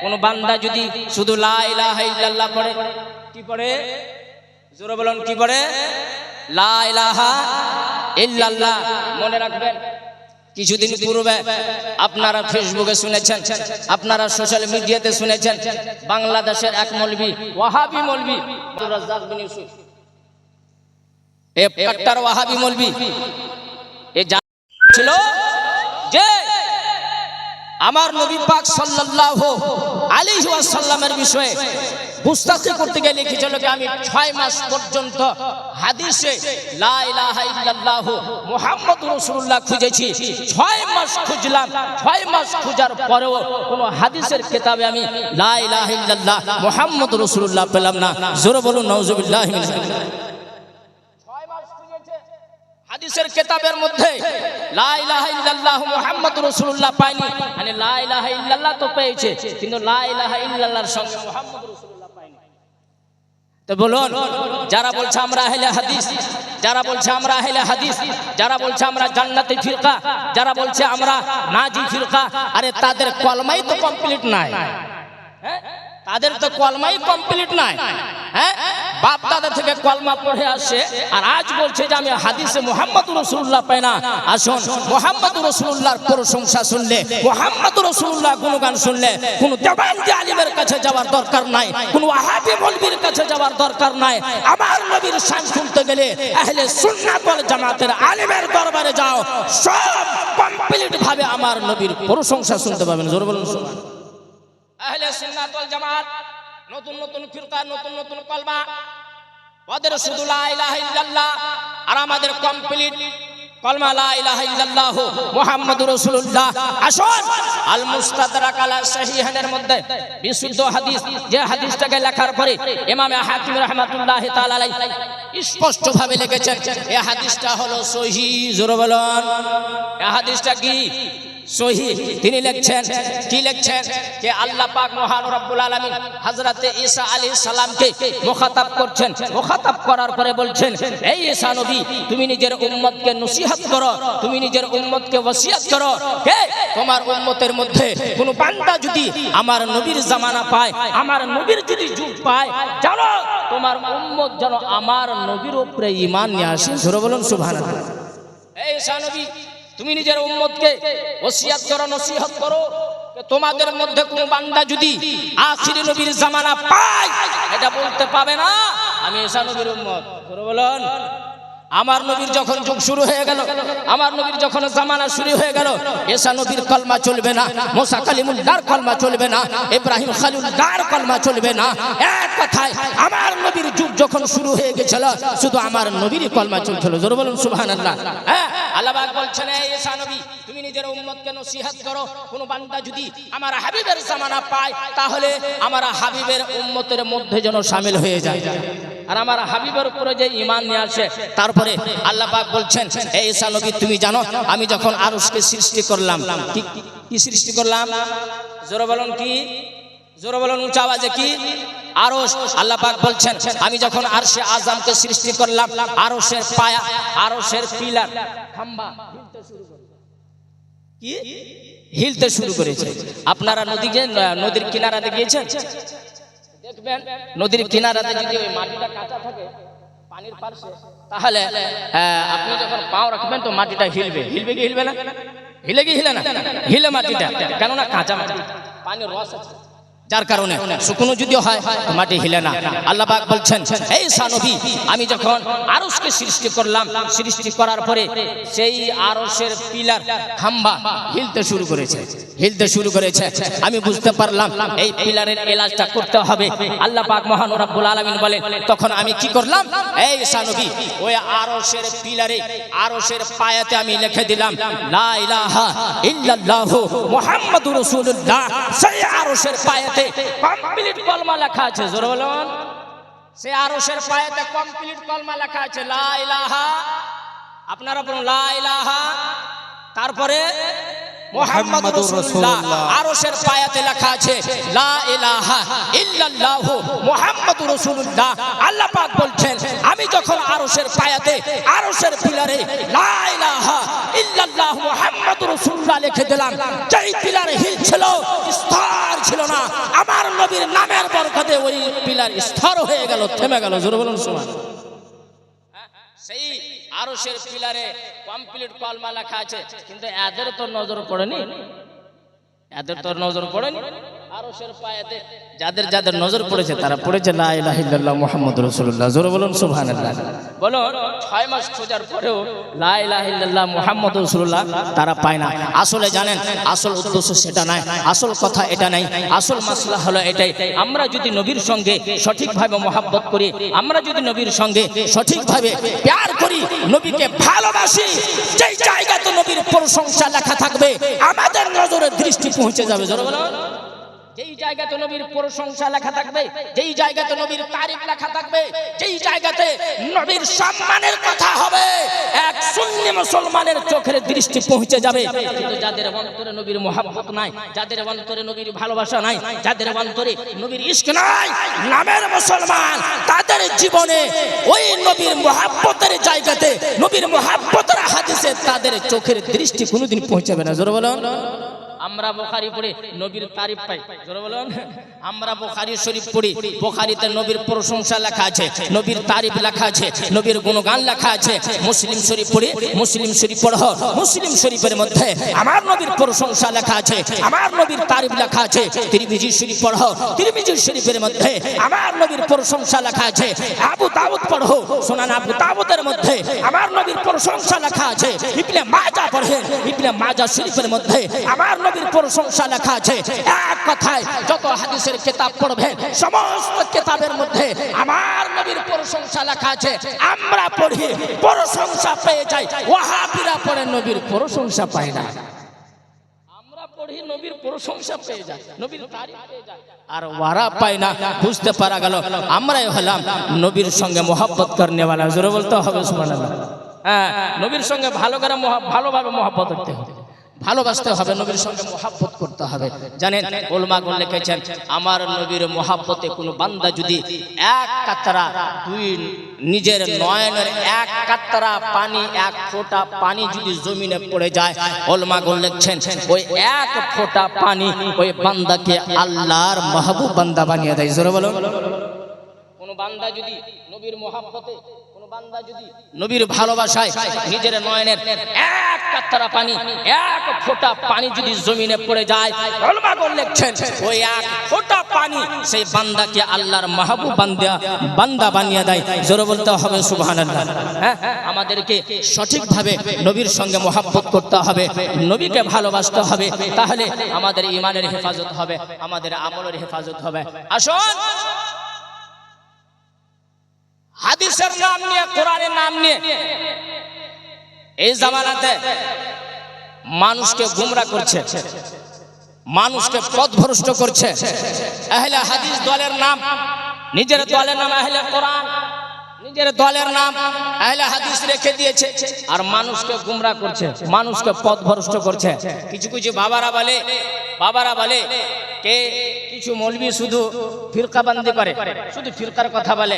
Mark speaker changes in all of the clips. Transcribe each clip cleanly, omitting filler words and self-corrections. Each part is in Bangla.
Speaker 1: কোন বান্দা যদি শুধু লা ইলাহা ইল্লাল্লাহ পড়ে, কি পড়ে জোরে বলুন, কি পড়ে? লা ইলাহা ইল্লাল্লাহ। মনে রাখবেন, কিছুদিন পূর্বে আপনারা ফেসবুকে শুনেছেন, আপনারা সোশ্যাল মিডিয়াতে শুনেছেন, বাংলাদেশের এক মৌলবি, ওয়াহাবি মৌলবি আব্দুর রাজ্জাক বিন ইউসুফ, কাট্টার ওয়াহাবি মৌলবি, এ ছিল যে আমার নবী পাক সাল্লাল্লাহু আলাইহি ওয়াসাল্লামের বিষয়ে গুস্তাখি করতে গিয়ে লিখেছিল যে আমি 6 মাস পর্যন্ত হাদিসে লা ইলাহা ইল্লাল্লাহু মুহাম্মাদুর রাসূলুল্লাহ খুঁজেছি। 6 মাস খুঁজলাম, 6 মাস খোঁজার পরেও কোন হাদিসের কিতাবে আমি লা ইলাহা ইল্লাল্লাহ মুহাম্মাদুর রাসূলুল্লাহ পেলাম না। জোরে বলুন নাউজুবিল্লাহি মিন যালিক। 6 মাস খুঁজেছে, হাদিসের কিতাবের মধ্যে লা ইলাহা ইল্লাল্লাহু মুহাম্মাদুর রাসূলুল্লাহ পায়নি। মানে লা ইলাহা ইল্লাল্লাহ তো পেয়েছে, কিন্তু লা ইলাহা ইল্লাল্লাহর সঙ্গে মুহাম্মাদুর রাসূলুল্লাহ পায়নি। তো বলুন, যারা বলছে আমরা আহলে হাদিস, যারা বলছে আমরা আহলে হাদিস, যারা বলছে আমরা জান্নাতি ফিরকা, যারা বলছে আমরা নাজি ফিরকা, আরে তাদের কলমাই তো কমপ্লিট নাই। হ্যাঁ, তাদের তো কলমাই কমপ্লিট নাই। হ্যাঁ, বাপ দাদা থেকে কলমা পড়ে আসে, আর আজ বলছে যে আমি হাদিসে মুহাম্মাদুর রাসূলুল্লাহ পাই না। আসুন, মুহাম্মাদুর রাসূলুল্লাহর প্রশংসা শুনলে, মুহাম্মাদুর রাসূলুল্লাহ গুণগান শুনলে কোন দেওবন্দি আলিমের কাছে যাওয়ার দরকার নাই, কোন ওয়াহাবি মৌলবীর কাছে যাওয়ার দরকার নাই। আমার নবীর শান শুনতে গেলে আহলে সুন্নাত ওয়াল জামাতের আলিমের দরবারে যাও, সব কমপ্লিট ভাবে আমার নবীর প্রশংসা শুনতে পাবেন। জোরে বলুন সুবহানাল্লাহ। আহলে সুন্নাত ওয়াল জামাত, নতুন নতুন ফিরকা, নতুন নতুন কলমা, ওদের শুধু লা ইলাহা ইল্লাল্লাহ, আর আমাদের কমপ্লিট কলমা লা ইলাহা ইল্লাল্লাহু মুহাম্মাদুর রাসূলুল্লাহ। আসুন, আল মুস্তাদরাক আলা সাহিহানের মধ্যে বিশুদ্ধ হাদিস, যে হাদিসটাকে লেখার পরে ইমাম হাকিম রাহমাতুল্লাহি তাআলা আলাইহি স্পষ্ট ভাবে লিখেছেন এই হাদিসটা হলো সহিহ। জোরে বলুন, এই হাদিসটা কি? সহিহ। তিনি লিখছেন, কি লিখছেন? যে আল্লাহ পাক মহান রব্বুল আলামিন হযরতে ঈসা আলাইহিস সালামকে মুখাতাব করছেন। মুখাতাব করার পরে বলছেন, এই ঈসা নবী, তুমি নিজের উম্মতকে নসিহত করো, তুমি নিজের উম্মতকে ওসিয়ত করো, কে তোমার উম্মতের মধ্যে কোন বান্দা যদি আমার নবীর জামানা পায়, আমার নবীর যদি যুগ পায়, জানো তোমার উম্মত যেন আমার নবীর উপরে ঈমান নিয়ে আসে। জোরে বলুন সুবহানাল্লাহ। এই ঈসা নবী, তুমি নিজের উম্মতকে ওসিয়ত করো, নসিহত করো, তোমাদের মধ্যে কোন বান্দা যদি আখিরি নবীর জামানা পায়, এটা বলতে পাবে না আমি ঈসা নবীর উম্মত। জোরে বলুন। আমার নবীর যখন যুগ শুরু হয়ে গেল, আমার নবীর যখন জামানা শুরু হয়ে গেল, ঈসা নবীর কলমা চলবে না, মুসা কালিমুল্লাহর কলমা চলবে না, ইব্রাহিম খলিলুল্লাহর কলমা চলবে না। এক কথায় আমার নবীর যুগ যখন শুরু হয়ে গেছিল, শুধু আমার নবীর কলমা চলছিল। জোরে বলুন সুবহানাল্লাহ। হ্যাঁ, আল্লাহ পাক বলছেন, এই ঈসা নবী, তুমি নিজের উম্মতকে নসিহত করো, কোন বান্দা যদি আমার হাবিবের জামানা পায়, তাহলে আমার হাবিবের উম্মতের মধ্যে যেন শামিল হয়ে যায়, আর আমার হাবিবের উপরে যে ঈমান নিয়ে আসে। তারপরে আল্লাহ পাক বলছেন, এই ঈসা নবী, তুমি জানো আমি যখন আরশকে সৃষ্টি করলাম, কি সৃষ্টি করলাম? জোরে বলুন, কি? জোরে বলুন উচ্চ আওয়াজে, কি? আরশ। আল্লাহ পাক বলছেন, আমি যখন আরশে আযমকে সৃষ্টি করলাম, আরশের পায়া, আরশের পিলার, খাম্বা হিলতে শুরু করে, কি হিলতে শুরু করেছে। আপনারা নদীর কিনারাতে গিয়েছেন? দেখবেন নদীর কিনারাতে যদি ওই মাটিটা কাঁচা থাকে পানির পাশে, তাহলে আপনি যখন পাও রাখবেন তো মাটিটা হিলবে। হিলবে কি হিলবে না? হিলে কি হিলে না? হিলে মাটিটা, কেননা কাঁচা মাটি, পানির রস আছে, যার কারণে শুকনো যদি হয় মাটি হিলে না। আল্লাহ পাক বলছেন, এই ঈসা নবী, আমি যখন আরশকে সৃষ্টি করলাম, সৃষ্টি করার পরে সেই আরশের পিলার, খাম্বা হিলতে শুরু করেছে, হিলতে শুরু করেছে। আমি বুঝতে পারলাম এই পিলারের এলাজটা করতে হবে। আল্লাহ পাক মহান রব্বুল আলামিন বলেন, তখন আমি কি করলাম? এই ঈসা নবী, ওই আরশের পিলারে, আরশের পায়াতে আমি লিখে দিলাম লা ইলাহা ইল্লাল্লাহু মুহাম্মাদুর রাসূলুল্লাহ। সেই আরশের পায়াতে কমপ্লিট কলমা লেখা আছে। জোরে বলুন। সে আরশের পায়াতে কমপ্লিট কলমা লেখা আছে লা ইলাহা, আপনারা বলুন লা ইলাহা, তারপরে মুহাম্মাদুর রাসূলুল্লাহ। আরশের পায়াতে লেখা আছে লা ইলাহা ইল্লাল্লাহু মুহাম্মাদুর রাসূলুল্লাহ। আল্লাহ পাক বলছেন, আমি যখন আরশের পায়াতে, আরশের পিলারে লা ইলাহা ইল্লাল্লাহু মুহাম্মাদুর রাসূলুল্লাহ লিখে দিলাম, যেই পিলার হিল ছিল, স্তর ছিল না, আমার নবীর নামের বরকতে ওই পিলার স্তর হয়ে গেল, থেমে গেল। জোরে বলুন সুবহানাল্লাহ। সেই আরশের পিলারে কমপ্লিট কলমা লেখা আছে, কিন্তু এদের তো নজর পড়েনি, এদের তো নজর পড়েনি। আরশের পায়াতে যাদের যাদের নজর পড়েছে তারা পড়েছে লা ইলাহা ইল্লাল্লাহ মুহাম্মাদুর রাসূলুল্লাহ। জোরে বলুন সুবহানাল্লাহ। বলুন 6 মাস খোঁজার পরেও লা ইলাহা ইল্লাল্লাহ মুহাম্মাদুর রাসূলুল্লাহ তারা পায় না। আসলে জানেন, আসল উদ্দেশ্য সেটা নয়, আসল কথা এটা নাই, আসল মাসলা হলো এটাই, আমরা যদি নবীর সঙ্গে সঠিকভাবে মহব্বত করি, আমরা যদি নবীর সঙ্গে সঠিকভাবে প্যার করি, নবীকে ভালোবাসি, যেই জায়গাতে নবীর প্রশংসা লেখা থাকবে আমাদের নজরে দৃষ্টি পৌঁছে যাবে। জোরে বলুন। যেই জায়গাতে নবীর প্রশংসা লেখা থাকবে, যেই জায়গাতে নবীর তারিফ লেখা থাকবে, যেই জায়গাতে নবীর সম্মানের কথা হবে, এক সুন্নি মুসলমানের চোখের দৃষ্টি পৌঁছে যাবে। কিন্তু যাদের অন্তরে নবীর মহব্বত নাই, যাদের অন্তরে নবীর ভালোবাসা নাই, যাদের অন্তরে নবীর ইশক নাই, নামের মুসলমান, তাদের জীবনে ওই নবীর মহব্বতের জায়গাতে, নবীর মহব্বতের হাদিসে তাদের চোখের দৃষ্টি কোনোদিন পৌঁছাবে না। জোরে বলুন। আমরা বুখারী পড়ে নবীর তারিফ পাই। জোরে বলুন। আমরা বুখারী শরীফ পড়ি, বুখারীতে নবীর প্রশংসা লেখা আছে, নবীর তারিফ লেখা আছে, নবীর গুণগান লেখা আছে। মুসলিম শরীফ পড়ি, মুসলিম শরীফ পড়ো, মুসলিম শরীফের মধ্যে আমার নবীর প্রশংসা লেখা আছে, আমার নবীর তারিফ লেখা আছে। তিরমিজি শরীফ পড়ো, তিরমিজি শরীফের মধ্যে আমার নবীর প্রশংসা লেখা আছে। আবু দাউদ পড়ো, সুনান আবু দাউদের মধ্যে আমার নবীর প্রশংসা লেখা আছে। ইবনে মাজাহ পড়েন, ইবনে মাজাহ শরীফের মধ্যে আমার নবীর প্রশংসা লেখা আছে। এক কথায় যত হাদিসের কিতাব পড়বেন সমস্ত কিতাবের মধ্যে আমার নবীর প্রশংসা লেখা আছে। আমরা পড়ি, প্রশংসা পেয়ে যাই, ওয়াহাবিরা পড়ে নবীর প্রশংসা পায় না। আমরা পড়ি, নবীর প্রশংসা পেয়ে যায়, নবীর তারিফ পেয়ে যায়, আর ওয়ারা পায় না। বুঝতে পারা গেল আমরাই হলাম নবীর সঙ্গে মোহাব্বত করনে वाला। জোরে বলতে হবে সুবহানাল্লাহ। হ্যাঁ, নবীর সঙ্গে ভালোভাবে মোহাব্বত করতে হবে, ভালোবাসতে হবে, নবীর সঙ্গে মহব্বত করতে হবে। জানেন উলামাগণ লিখেছেন, আমার নবীর মহব্বতে কোনো বান্দা যদি এক কাতরা, দুই নিজের নয়নের এক কাতরা পানি, এক ফোঁটা পানি যদি জমিনে পড়ে যায়, উলামাগণ লিখছেন ওই এক ফোঁটা পানি ওই বান্দাকে আল্লাহর মাহবুব বান্দা বানিয়ে দেয়। জোরে বলুন। কোন বান্দা যদি নবীর মহব্বতে, কোন বান্দা যদি নবীর ভালোবাসায় নিজের নয়নের এক কাতরা পানি, এক ফোঁটা পানি যদি জমিনে পড়ে যায়, উলামাগণ লিখছেন ওই এক ফোঁটা পানি সেই বান্দাকে আল্লাহর মাহবুব বান্দা বানিয়ে দেয়। জোরে বলতে হবে সুবহানাল্লাহ। হ্যাঁ, আমাদেরকে সঠিকভাবে নবীর সঙ্গে মহব্বত করতে হবে, নবীকে ভালোবাসতে হবে, তাহলে আমাদের ঈমানের হেফাজত হবে, আমাদের আমলের হেফাজত হবে। আসুন হাদিসের নাম নিয়ে, কোরআনের নাম নিয়ে এই জামানাতে মানুষকে গুমরাহ করছে, মানুষকে পথভ্রষ্ট করছে। আহলে হাদিস দলের নাম, নিজের দলের নাম আহলে কোরআন, নিজের দলের নাম আহলে হাদিস রেখে দিয়েছে, আর মানুষকে গুমরাহ করছে, মানুষকে পথভ্রষ্ট করছে। কিছু কিছু বাবারা বলে কে কিছু মৌলবি শুধু ফিরকাবান্দি করে, শুধু ফিরকার কথা বলে,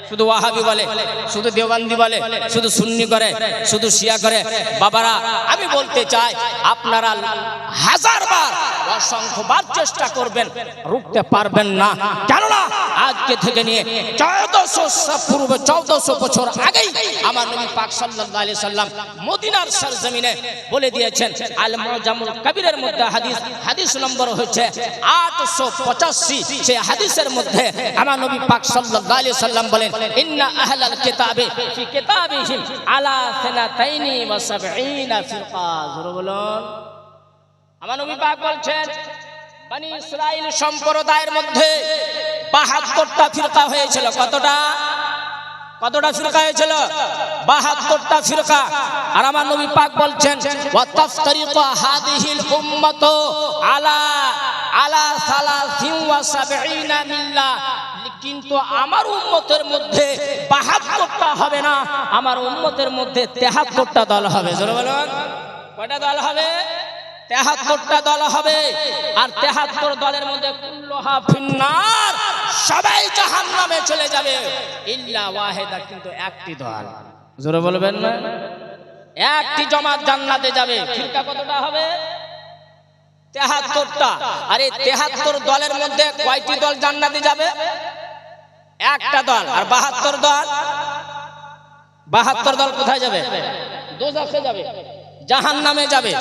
Speaker 1: শুধু ওয়াহাবি বলে, শুধু দেওবান্দি বলে, শুধু সুন্নি করে, শুধু শিয়া করে। বাবারা, আমি বলতে চাই আপনারা হাজারবার, অসংখ্যবার চেষ্টা করবেন, রুখতে পারবেন না। কেননা আজকে থেকে নিয়ে 1400 বছর আগেই আমার নবী পাক সাল্লাল্লাহু আলাইহি সাল্লাম মদিনার সরজমিনে বলে দিয়েছেন। আল মুজামুল কবিরের মধ্যে হাদিস নম্বর হচ্ছে 885। সেই হাদিসের মধ্যে আমার নবী পাক সাল্লাল্লাহু আলাইহি সাল্লাম বলেন, ইন্না আহলাল কিতাবে ফি কিতাবিহিম আলা 72 ফিরকা। জোরে বলুন। আমার নবী পাক বলছেন, বনি ইসরাইল সম্প্রদায়ের মধ্যে 72টা ফিরকা হয়েছিল। কতটা ফিরকা হয়েছিল? 72টা ফিরকা। আর আমার নবী পাক বলছেন, ওয়া তাফতারিকু হাদিহিল উম্মাতু আলা 73 মিল্লাহ। কিন্তু আমার উম্মতের মধ্যে 72টা হবে না, আমার উম্মতের মধ্যে 73টা দল হবে। জোরে বলুন। কয়টা দল হবে? 73টা দল হবে। আর 73 দলের মধ্যে কুল্লুহা ফিন্নার, সবাই জাহান্নামে চলে যাবে ইল্লা ওয়াহিদা, কিন্তু একটি দল। জোরে বলবেন না? একটি জামাত জান্নাতে যাবে। ফিরকা কতটা হবে? 73টা। আর এই 73 দলের মধ্যে কয়টি দল জান্নাতে যাবে? একটা দল। আর 72 দল, 72 দল কোথায় যাবে? দোজখে যাবে, জাহান্নামে যাবে।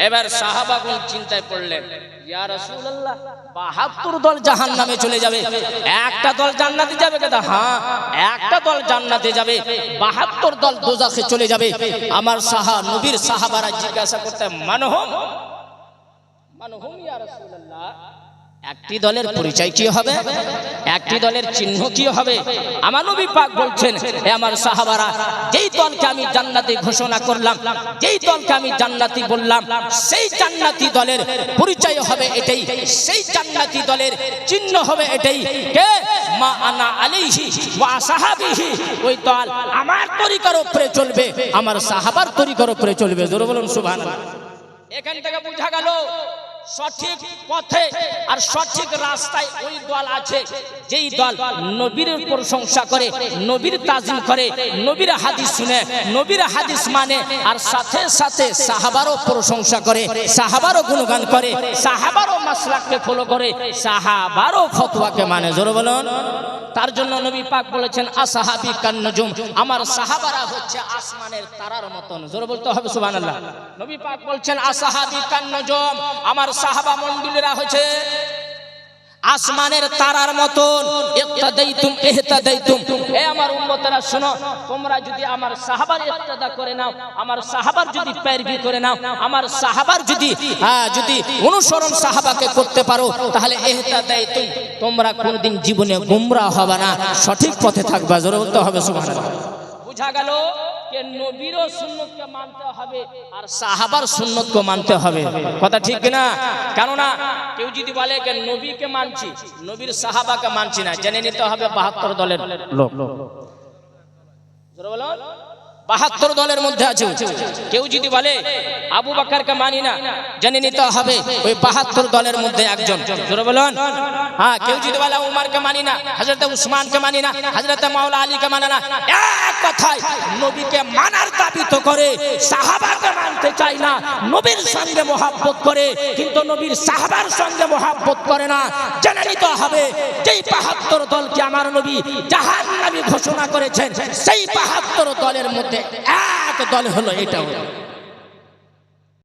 Speaker 1: এবার সাহাবাগণ চিন্তায় পড়লেন, ইয়া রাসূলুল্লাহ 72 দল জাহান্নামে চলে যাবে, একটা দল জান্নাতে যাবে কেন? হ্যাঁ, একটা দল জান্নাতে যাবে, 72 দল দোজখে চলে যাবে। আমার নবীর সাহাবারা জিজ্ঞাসা করতে, মানহুম মানহুম ইয়া রাসূলুল্লাহ, একটি দলের পরিচয় কি হবে? একটি দলের চিহ্ন কি হবে? আমার নবী পাক বলছেন, হে আমার সাহাবারা, যেই দলকে আমি জান্নাতি ঘোষণা করলাম, যেই দলকে আমি জান্নাতি বললাম, সেই জান্নাতি দলের পরিচয় হবে এটাই, সেই জান্নাতি দলের চিহ্ন হবে এটাই। কে? মা আনা আলাইহি ওয়া আসহাবিহি। ওই দল আমার তরিকার উপরে চলবে, আমার সাহাবার তরিকার উপরে চলবে। জোরে বলুন সুবহানাল্লাহ। এখান থেকে বোঝা গেল সঠিক পথে আর সঠিক রাস্তায় ওই দল আছে যেই দল নবীর প্রশংসা করে, নবীর তাজিম করে, নবীর হাদিস শুনে, নবীর হাদিস মানে, আর সাথে সাথে সাহাবারও প্রশংসা করে, সাহাবারও গুণগান করে, সাহাবারও মাসলাককে ফলো করে, সাহাবারও ফতোয়াকে মানে। জোরে বলুন। তার জন্য নবী পাক বলেছেন, আসহাবি কান্নজুম, আমার সাহাবারা হচ্ছে আসমানের তারার মতন। জোরে বলতে হবে সুবহানাল্লাহ। নবী পাক বলছেন, আসহাবি কান্নজুম, আমার সাহাবা মণ্ডলীরা হচ্ছে আসমানের তারার মতন। ইক্তাদাইতুম ইহতাদাইতুম। হে আমার উম্মতেরা শোনো, তোমরা যদি আমার সাহাবার ইক্তাদা করে নাও, আমার সাহাবার যদি পেরবি করে নাও, আমার সাহাবার যদি অনুসরণ সাহাবাকে করতে পারো, তাহলে ইহতাদাইতুম, তোমরা কোনদিন জীবনে গোমরা হবে না, সঠিক পথে থাকবা। জোরে বলতে হবে সুবহানাল্লাহ। বুঝা গেল যে নবীর সুন্নতকে মানতে হবে আর সাহাবার সুন্নতকে মানতে হবে। কথা ঠিক কিনা? কেননা কেউ যদি বলে যে নবীকে মানছি, নবীর সাহাবাকে মানছি না, জেনে নিতে হবে 72 দলের লোক। জোরে বলুন। 72 দলের মধ্যে আছে। কেউ যদি বলে আবু বকরকে মানি না, জেনে নিতে হবে ওই 72 দলের মধ্যে একজন। জোরে বলুন। হ্যাঁ, কেউ যদি বলে উমরকে মানি না, হযরত উসমানকে মানি না, হযরত মাওলা আলীকে মানি না, এক কথায় নবীকে মানার দাবি তো করে, সাহাবাকে মানতে চায় না, নবীর সঙ্গে মহব্বত করে, কিন্তু নবীর সাহাবার সঙ্গে মহব্বত করে না। জেনে নিতে হবে যেই 72 দলকে আমার নবী জাহান্নামী ঘোষণা করেছেন, সেই 72 দলের মধ্যে এক দল হলো এটা।